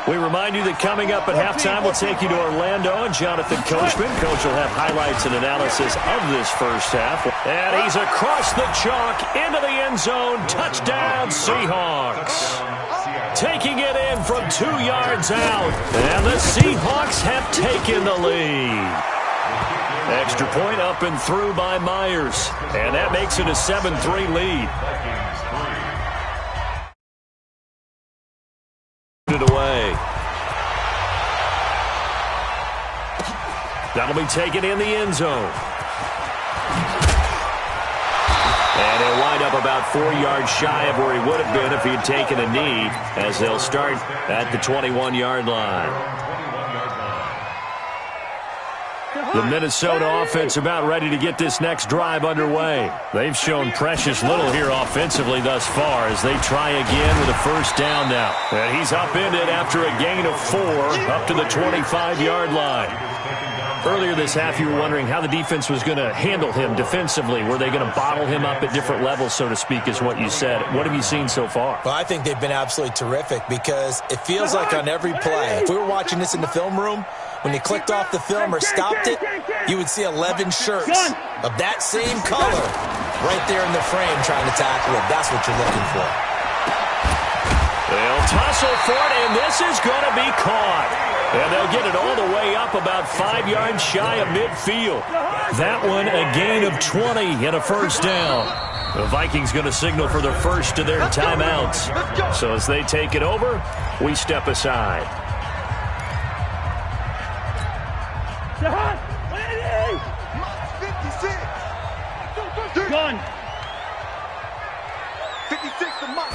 We remind you that coming up at halftime, we'll take you to Orlando and Jonathan Coachman. Coach will have highlights and analysis of this first half. And he's across the chalk into the end zone. Touchdown, Seahawks. Taking it in from 2 yards out. And the Seahawks have taken the lead. Extra point up and through by Myers. And that makes it a 7-3 lead. Away. That'll be taken in the end zone. And he'll wind up about 4 yards shy of where he would have been if he had taken a knee, as they'll start at the 21-yard line. The Minnesota offense about ready to get this next drive underway. They've shown precious little here offensively thus far as they try again with a first down now. And he's upended after a gain of 4 up to the 25-yard line. Earlier this half, you were wondering how the defense was going to handle him defensively. Were they going to bottle him up at different levels, so to speak, is what you said. What have you seen so far? Well, I think they've been absolutely terrific because it feels like on every play, if we were watching this in the film room, when you clicked off the film or stopped it, you would see 11 shirts of that same color right there in the frame trying to tackle it. That's what you're looking for. They'll tussle for it, and this is going to be caught. And they'll get it all the way up about 5 yards shy of midfield. That one a gain of 20 and a first down. The Vikings going to signal for the first of their timeouts. So as they take it over, we step aside. Gun. 56 to Mike.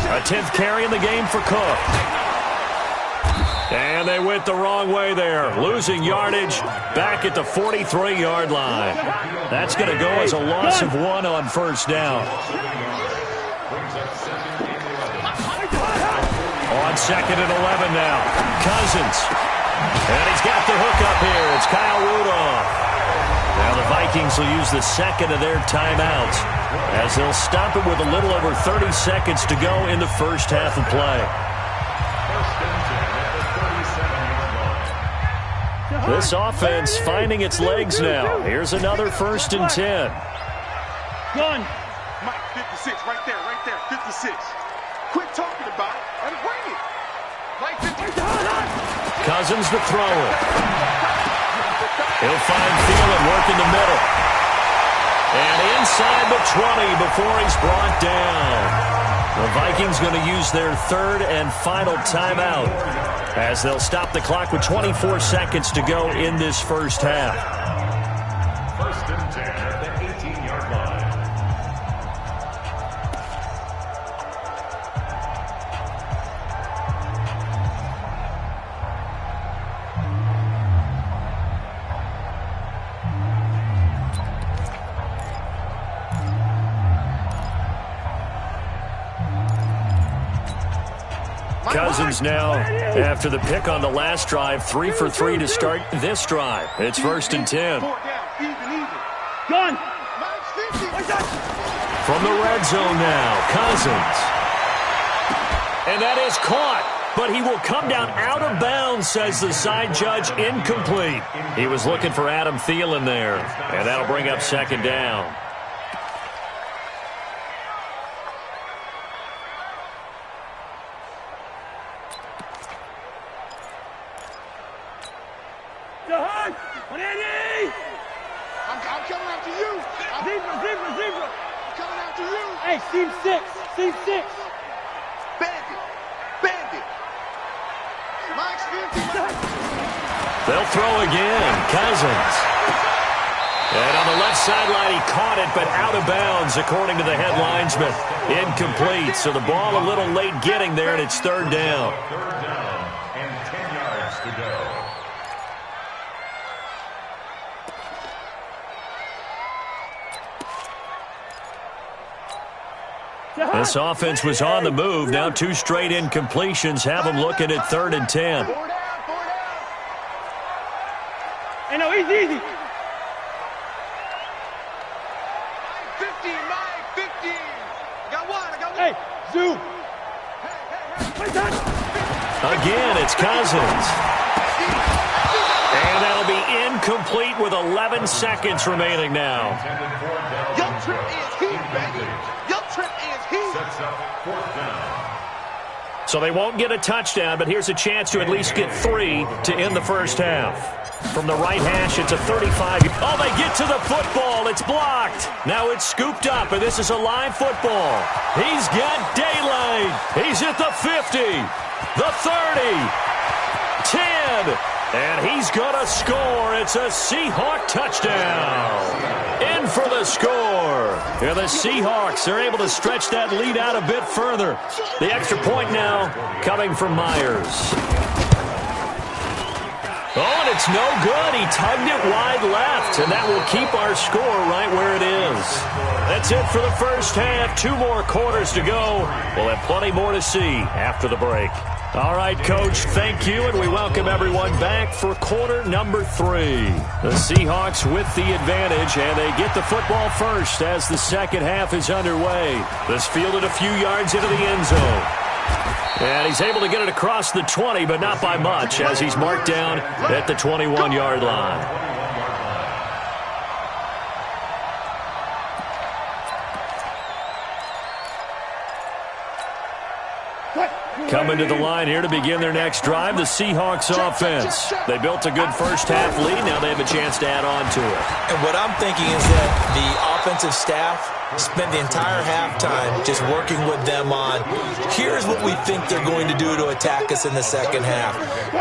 A 10th carry in the game for Cook. And they went the wrong way there, losing yardage back at the 43-yard line. That's going to go as a loss of 1 on first down. On 2nd and 11 now, Cousins. And he's got the hook up here. It's Kyle Rudolph. Now the Vikings will use the second of their timeouts as they'll stop it with a little over 30 seconds to go in the first half of play. This offense finding its legs now. Here's another 1st and 10. Gun. Mike, 56, right there, 56. Quit talking about it and bring it. Mike, 56. Cousins to throw it. He'll find Thielen working the middle. And inside the 20 before he's brought down. The Vikings going to use their 3rd and final timeout as they'll stop the clock with 24 seconds to go in this first half. 1st and 10 at the 18-yard line. Cousins now, after the pick on the last drive, 3 for 3 to start this drive. It's 1st and 10. Gun. From the red zone now, Cousins. And that is caught, but he will come down out of bounds, says the side judge, incomplete. He was looking for Adam Thielen there, and that'll bring up 2nd down. I'm coming after you. Zebra. I'm coming after you. Hey, seam 6. Bandit. Mike's 50. They'll throw again. Cousins. And on the left sideline, he caught it, but out of bounds, according to the head linesman. Incomplete. So the ball a little late getting there, and it's 3rd down. 3rd down and 10 yards to go. This offense was on the move. Now 2 straight incompletions have them looking at 3rd and 10. Hey, no, easy. 15, Mike, 15. I got one. Hey, zoom. Hey. Again, it's Cousins. And that'll be incomplete with 11 seconds remaining now. Your trip is here, baby. Your trip is here. Sets up 4th down. So they won't get a touchdown, but here's a chance to at least get 3 to end the first half. From the right hash, it's a 35. Oh, they get to the football. It's blocked. Now it's scooped up, and this is a live football. He's got daylight. He's at the 50, the 30, 10, and he's going to score. It's a Seahawk touchdown. In for the score. Here the Seahawks are able to stretch that lead out a bit further. The extra point now coming from Myers. Oh, and it's no good. He tugged it wide left, and that will keep our score right where it is. That's it for the first half. 2 more quarters to go. We'll have plenty more to see after the break. All right, Coach, thank you, and we welcome everyone back for quarter number 3. The Seahawks with the advantage, and they get the football first as the second half is underway. This fielded a few yards into the end zone. And he's able to get it across the 20, but not by much, as he's marked down at the 21-yard line. Coming to the line here to begin their next drive, the Seahawks offense. They built a good first-half lead. Now they have a chance to add on to it. And what I'm thinking is that the offensive staff spent the entire halftime just working with them on, here's what we think they're going to do to attack us in the second half.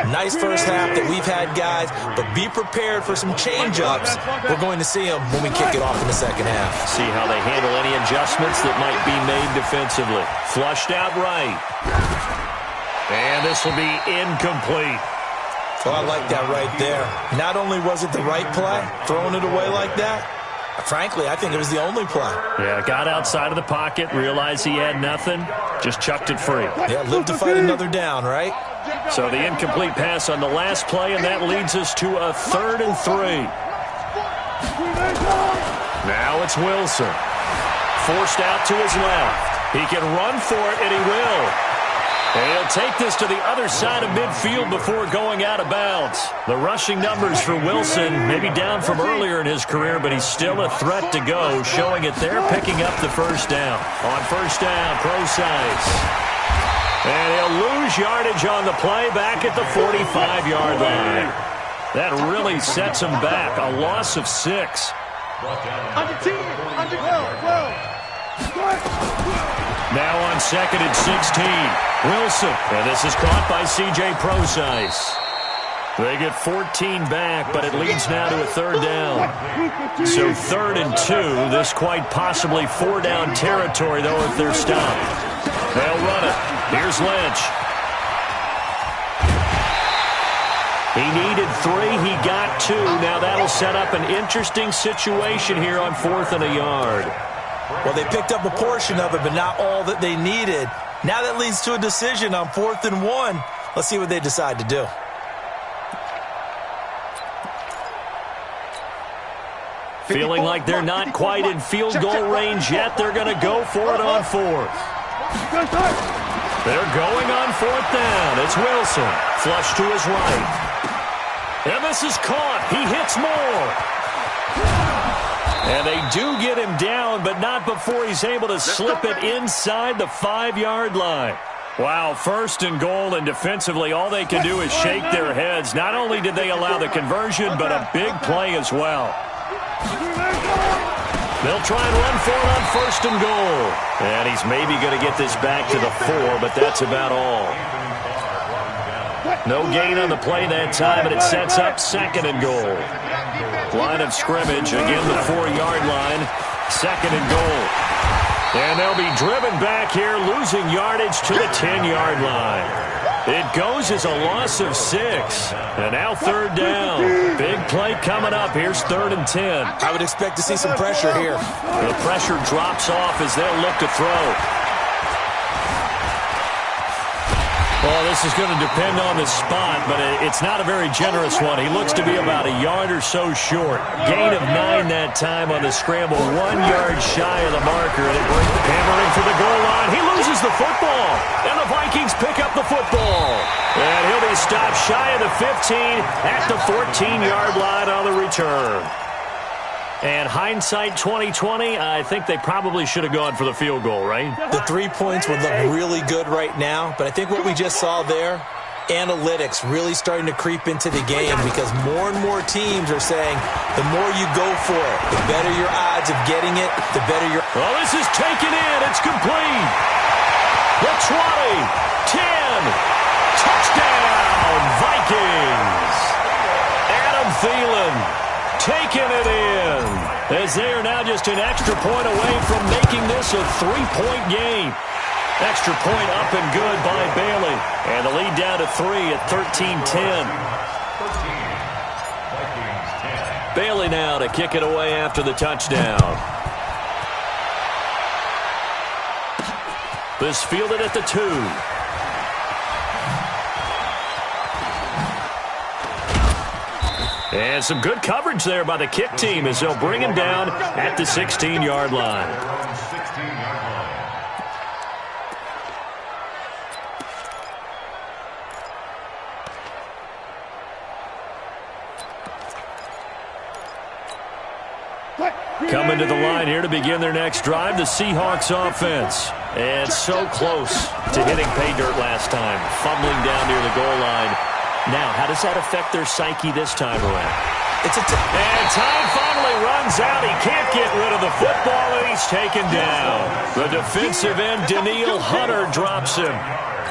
Nice first half that we've had, guys, but be prepared for some change-ups. We're going to see them when we kick it off in the second half. See how they handle any adjustments that might be made defensively. Flushed out right. And this will be incomplete. Well, I like that right there. Not only was it the right play, throwing it away like that, frankly, I think it was the only play. Yeah, got outside of the pocket, realized he had nothing, just chucked it free. Yeah, live to fight another down, right? So the incomplete pass on the last play, and that leads us to a 3rd and 3. Now it's Wilson. Forced out to his left. He can run for it, and he will. And he'll take this to the other side of midfield before going out of bounds. The rushing numbers for Wilson may be down from earlier in his career, but he's still a threat to go, showing it there, picking up the first down. On first down, Procise. And he'll lose yardage on the play back at the 45-yard line. That really sets him back, a loss of 6. Under 10, under 12. Now on 2nd and 16, Wilson. And this is caught by C.J. Procise. They get 14 back, but it leads now to a 3rd down. So 3rd and 2, this quite possibly 4-down territory, though, if they're stopped. They'll run it. Here's Lynch. He needed 3. He got 2. Now that'll set up an interesting situation here on 4th and a yard. Well, they picked up a portion of it, but not all that they needed. Now that leads to a decision on 4th and 1. Let's see what they decide to do. Feeling like they're not quite in field goal range yet, they're going to go for it on 4th. They're going on 4th down. It's Wilson. Flush to his right. And this is caught. He hits more. And they do get him down, but not before he's able to slip it inside the 5-yard line. Wow, 1st and goal, and defensively all they can do is shake their heads. Not only did they allow the conversion, but a big play as well. They'll try and run for it on 1st and goal. And he's maybe going to get this back to the 4, but that's about all. No gain on the play that time, and it sets up 2nd and goal. Line of scrimmage, again the 4-yard line, 2nd and goal. And they'll be driven back here, losing yardage to the 10-yard line. It goes as a loss of 6. And now 3rd down. Big play coming up. Here's 3rd and 10. I would expect to see some pressure here. The pressure drops off as they'll look to throw. Well, this is going to depend on the spot, but it's not a very generous one. He looks to be about a yard or so short. Gain of 9 that time on the scramble, 1 yard shy of the marker, and it brings hammering for the goal line. He loses the football, and the Vikings Vikings pick up the football. And he'll be stopped shy of the 15 at the 14-yard line on the return. And hindsight 2020, I think they probably should have gone for the field goal, right? The 3 points would look really good right now, but I think what we just saw there, analytics really starting to creep into the game because more and more teams are saying the more you go for it, the better your odds of getting it, the better your... Well, this is taken in. It's complete. The 20, 10, touchdown, Vikings. Adam Thielen taking it in as they are now just an extra point away from making this a 3-point game. Extra point up and good by Bailey. And the lead down to 3 at 13-10. Bailey now to kick it away after the touchdown. This fielded at the 2. And some good coverage there by the kick team as they'll bring him down at the 16-yard line. Coming to the line here to begin their next drive, the Seahawks offense. And so close to hitting pay dirt last time, fumbling down near the goal line. Now, how does that affect their psyche this time around? And time finally runs out. He can't get rid of the football, and he's taken down. The defensive end, Danielle Hunter, drops him.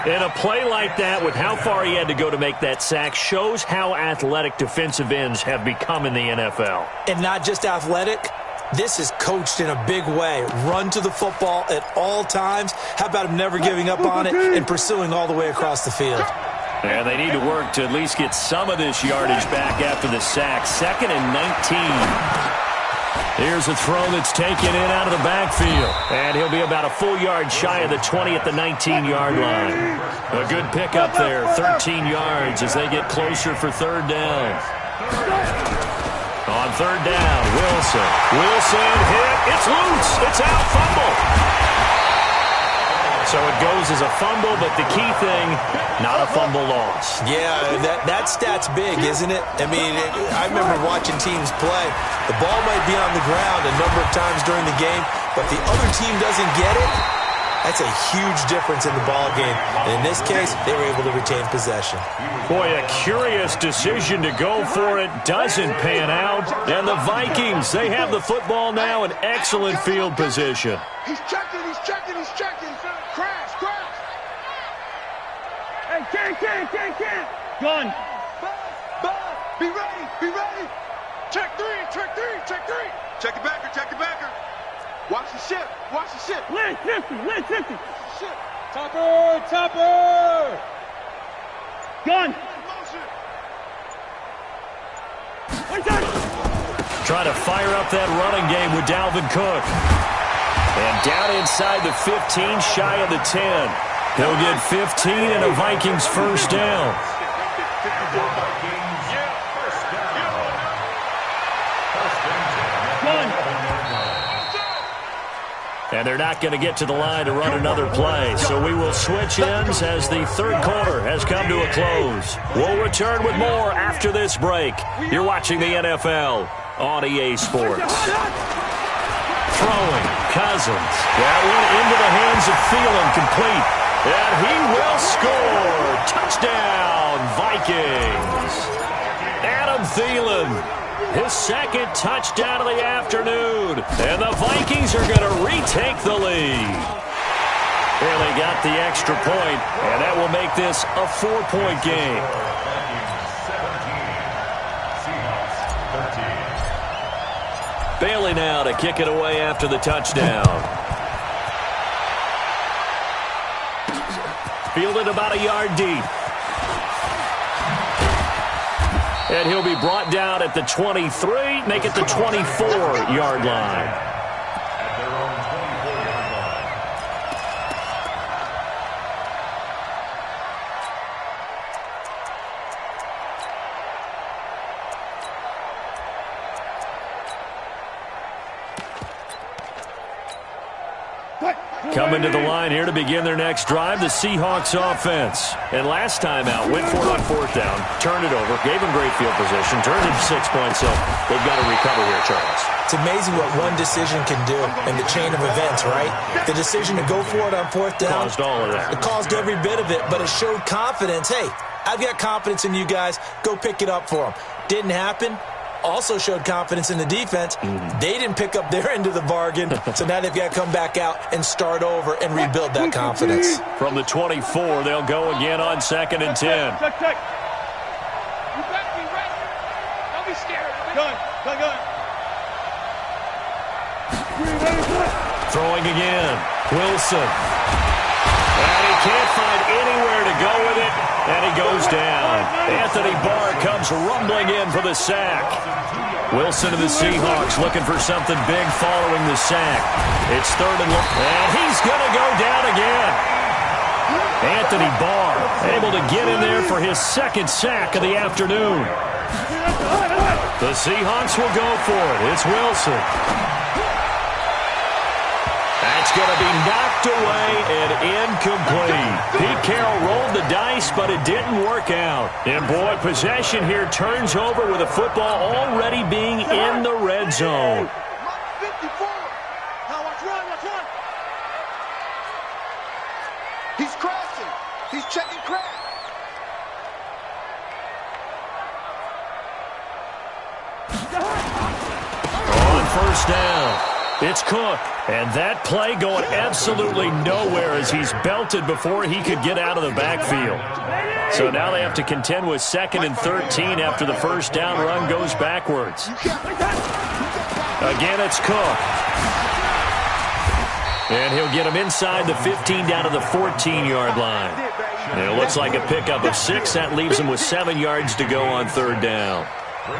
And a play like that, with how far he had to go to make that sack, shows how athletic defensive ends have become in the NFL. And not just athletic. This is coached in a big way. Run to the football at all times. How about him never giving up on it and pursuing all the way across the field? And they need to work to at least get some of this yardage back after the sack. 2nd and 19. Here's a throw that's taken in out of the backfield. And he'll be about a full yard shy of the 20 at the 19-yard line. A good pickup there, 13 yards as they get closer for 3rd down. On 3rd down, Wilson. Wilson hit. It's loose. It's out. Fumble. So it goes as a fumble, but the key thing, not a fumble loss. Yeah, that stat's big, isn't it? I mean, I remember watching teams play. The ball might be on the ground a number of times during the game, but the other team doesn't get it. That's a huge difference in the ball game. And in this case, they were able to retain possession. Boy, a curious decision to go for it. Doesn't pan out. And the Vikings, they have the football now in excellent field position. He's checking, he's checking, he's checking. Crash, crash. Hey, can't. Gun. Bob, be ready, be ready. Check three. Check it backer. Watch the ship. Lynch 50. Ship. Topper. Gun. Trying to fire up that running game with Dalvin Cook. And down inside the 15, shy of the 10. He'll get 15 and a Vikings 1st down. And they're not going to get to the line to run another play. So we will switch ends as the 3rd quarter has come to a close. We'll return with more after this break. You're watching the NFL on EA Sports. Throwing, Cousins. That one into the hands of Thielen, complete. And he will score. Touchdown, Vikings. Adam Thielen. His 2nd touchdown of the afternoon. And the Vikings are going to retake the lead. Barely got the extra point, and that will make this a 4-point game. Bailey now to kick it away after the touchdown. Fielded about a yard deep. And he'll be brought down at the 23, make it the 24-yard line. At their own 24-yard line. Coming to the line here to begin their next drive, the Seahawks offense. And last time out, went for it on fourth down, turned it over, gave them great field position, turned it to 6 points, so they've got to recover here, Charles. It's amazing what one decision can do in the chain of events, right? The decision to go for it on fourth down. Caused all of that. It caused every bit of it, but it showed confidence. Hey, I've got confidence in you guys. Go pick it up for them. Didn't happen. Also showed confidence in the defense. They didn't pick up their end of the bargain, so now they've got to come back out and start over and rebuild that confidence. From the 24, they'll go again on 2nd and 10. Check. You better be ready. Don't be scared. Gun. Throwing again. Wilson. And he can't find anywhere to go with it, and he goes down. Anthony Barr comes rumbling in for the sack. Wilson of the Seahawks looking for something big following the sack. It's 3rd and long, and he's going to go down again. Anthony Barr able to get in there for his 2nd sack of the afternoon. The Seahawks will go for it. It's Wilson. That's going to be knocked away and incomplete. Pete Carroll rolled the dice, but it didn't work out. And, boy, possession here turns over with the football already being in the red zone. 54. Now watch run. He's crashing. He's checking crash. On 1st down. It's Cook, and that play going absolutely nowhere as he's belted before he could get out of the backfield. So now they have to contend with 2nd and 13 after the 1st down run goes backwards. Again, it's Cook. And he'll get him inside the 15 down to the 14-yard line. And it looks like a pickup of 6. That leaves him with 7 yards to go on 3rd down.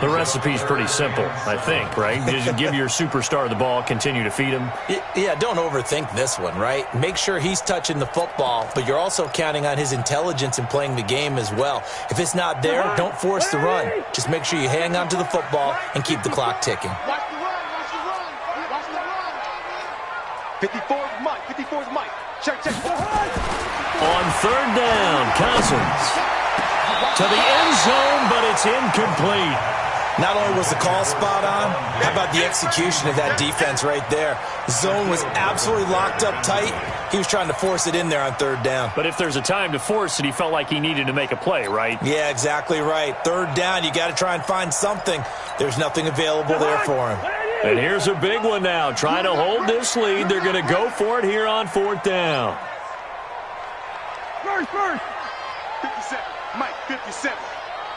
The recipe's pretty simple, I think, right? Just give your superstar the ball, continue to feed him. Yeah, don't overthink this one, right? Make sure he's touching the football, but you're also counting on his intelligence in playing the game as well. If it's not there, don't force the run. Just make sure you hang on to the football and keep the clock ticking. Watch the run. 54's Mike. Check. On 3rd down, Cousins. To the end zone, but it's incomplete. Not only was the call spot on, how about the execution of that defense right there? Zone was absolutely locked up tight. He was trying to force it in there on 3rd down. But if there's a time to force it, he felt like he needed to make a play, right? Yeah, exactly right. 3rd down, you got to try and find something. There's nothing available there for him. And here's a big one now. Trying to hold this lead. They're going to go for it here on 4th down. First. 57. Mike, 57.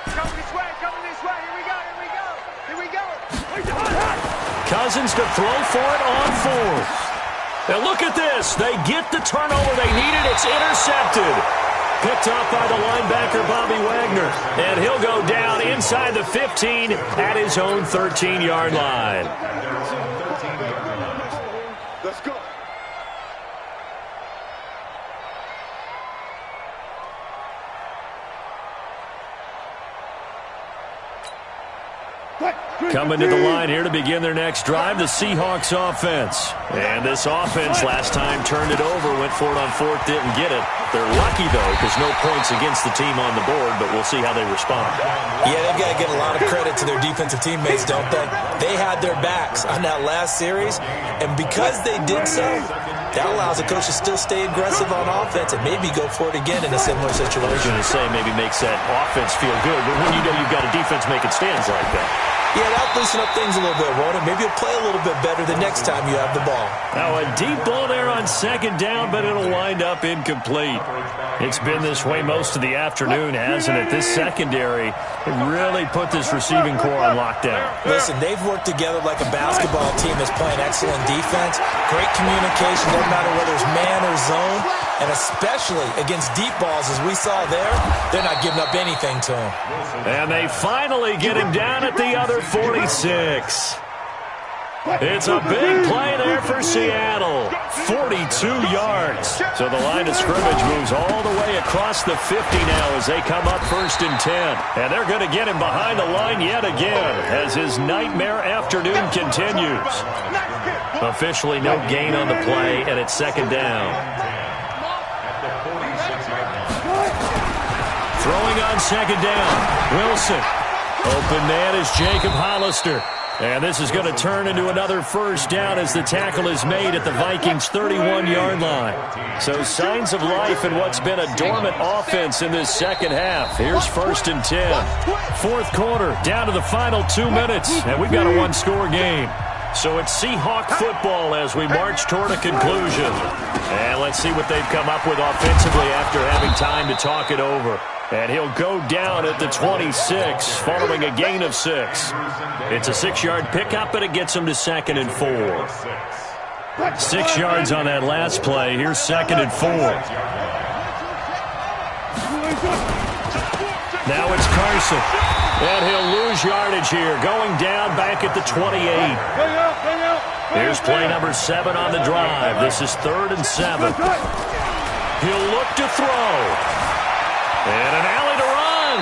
Coming this way. Here we go. Cousins to throw for it on 4th. Now look at this. They get the turnover they needed. It's intercepted. Picked up by the linebacker, Bobby Wagner. And he'll go down inside the 15 at his own 13-yard line. Let's go. Coming to the line here to begin their next drive, the Seahawks offense. And this offense last time turned it over, went for it on 4th, didn't get it. They're lucky, though, because no points against the team on the board, but we'll see how they respond. Yeah, they've got to get a lot of credit to their defensive teammates, don't they? They had their backs on that last series, and because they did so, that allows the coach to still stay aggressive on offense and maybe go for it again in a similar situation. I was going to say maybe makes that offense feel good, but when you know you've got a defense making stands like that. Yeah, that'll loosen up things a little bit, won't it? Maybe you'll play a little bit better the next time you have the ball. Now a deep ball there on 2nd down, but it'll wind up incomplete. It's been this way most of the afternoon, hasn't it? This secondary really put this receiving core on lockdown. Listen, they've worked together like a basketball team that's playing excellent defense. Great communication, no matter whether it's man or zone. And especially against deep balls, as we saw there, they're not giving up anything to him. And they finally get him down at the other 46. It's a big play there for Seattle. 42 yards. So the line of scrimmage moves all the way across the 50 now as they come up 1st and 10. And they're going to get him behind the line yet again as his nightmare afternoon continues. Officially no gain on the play, and it's 2nd down. Throwing on 2nd down. Wilson. Open man is Jacob Hollister. And this is going to turn into another 1st down as the tackle is made at the Vikings' 31-yard line. So signs of life in what's been a dormant offense in this second half. Here's 1st and 10. 4th quarter, down to the final 2 minutes, and we've got a one-score game. So it's Seahawk football as we march toward a conclusion. And let's see what they've come up with offensively after having time to talk it over. And he'll go down at the 26 following a gain of 6. It's a 6-yard pickup, and it gets him to 2nd and 4. 6 yards on that last play. Here's 2nd and 4. Now it's Carson. And he'll lose yardage here, going down back at the 28. Here's play number 7 on the drive. This is 3rd and 7. He'll look to throw. And an alley to run.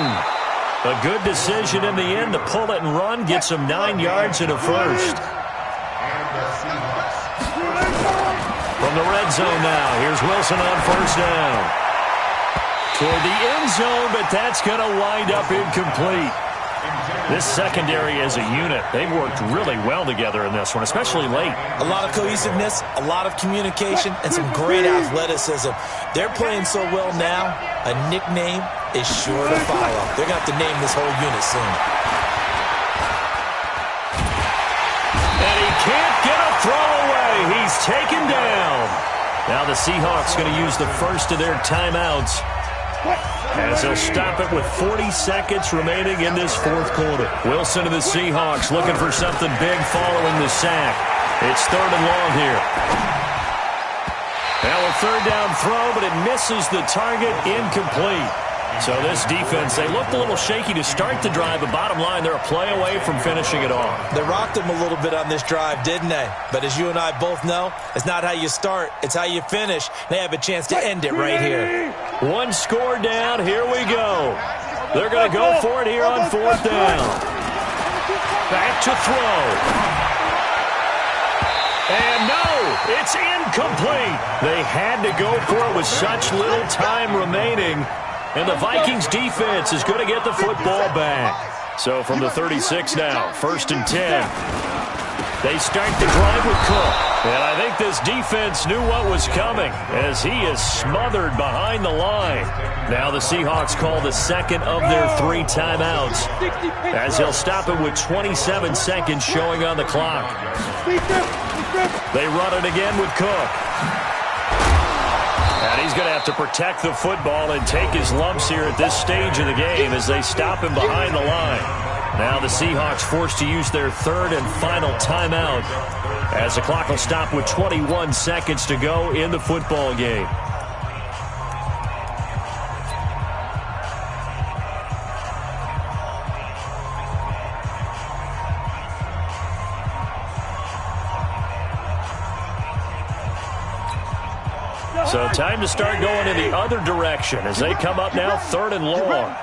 A good decision in the end to pull it and run. Gets him 9 yards and a 1st. From the red zone now, here's Wilson on 1st down. Toward the end zone, but that's going to wind up incomplete. This secondary as a unit, they've worked really well together in this one, especially late. A lot of cohesiveness, a lot of communication, and some great athleticism. They're playing so well now, a nickname is sure to follow. They're going to have to name this whole unit soon. And he can't get a throw away. He's taken down. Now the Seahawks going to use the first of their timeouts as they'll stop it with 40 seconds remaining in this 4th quarter. Wilson and the Seahawks looking for something big following the sack. It's 3rd and long here. Now a 3rd down throw, but it misses the target, incomplete. So this defense, they looked a little shaky to start the drive, but bottom line, they're a play away from finishing it off. They rocked them a little bit on this drive, didn't they? But as you and I both know, it's not how you start, it's how you finish. They have a chance to end it right here. 1 score down, here we go. They're going to go for it here on 4th down. Back to throw. And no, it's incomplete. They had to go for it with such little time remaining. And the Vikings defense is going to get the football back. So from the 36 now, 1st and 10. They start the drive with Cook. And I think this defense knew what was coming as he is smothered behind the line. Now the Seahawks call the 2nd of their 3 timeouts as they'll stop it with 27 seconds showing on the clock. They run it again with Cook. And he's going to have to protect the football and take his lumps here at this stage of the game as they stop him behind the line. Now the Seahawks forced to use their 3rd and final timeout as the clock will stop with 21 seconds to go in the football game. So time to start going in the other direction as they come up now 3rd and long.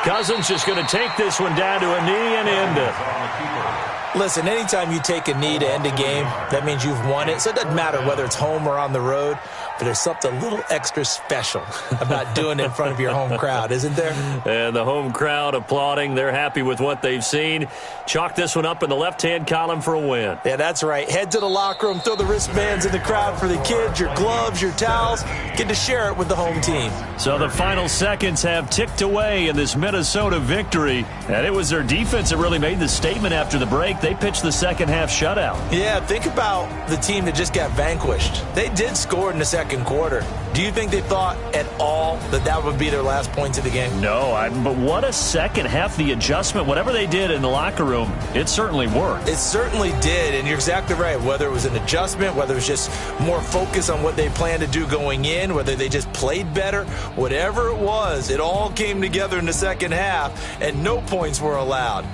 Cousins just going to take this one down to a knee and end it. Listen, anytime you take a knee to end a game, that means you've won it. So it doesn't matter whether it's home or on the road, but there's something a little extra special about doing it in front of your home crowd, isn't there? And the home crowd applauding. They're happy with what they've seen. Chalk this one up in the left-hand column for a win. Yeah, that's right. Head to the locker room, throw the wristbands in the crowd for the kids, your gloves, your towels. Get to share it with the home team. So the final seconds have ticked away in this Minnesota victory. And it was their defense that really made the statement after the break. They pitched the second-half shutout. Yeah, think about the team that just got vanquished. They did score in the second quarter. Do you think they thought at all that that would be their last points of the game? No, but what a second half. The adjustment, whatever they did in the locker room, it certainly worked. It certainly did, and you're exactly right. Whether it was an adjustment, whether it was just more focus on what they planned to do going in, whether they just played better, whatever it was, it all came together in the second half, and no points were allowed.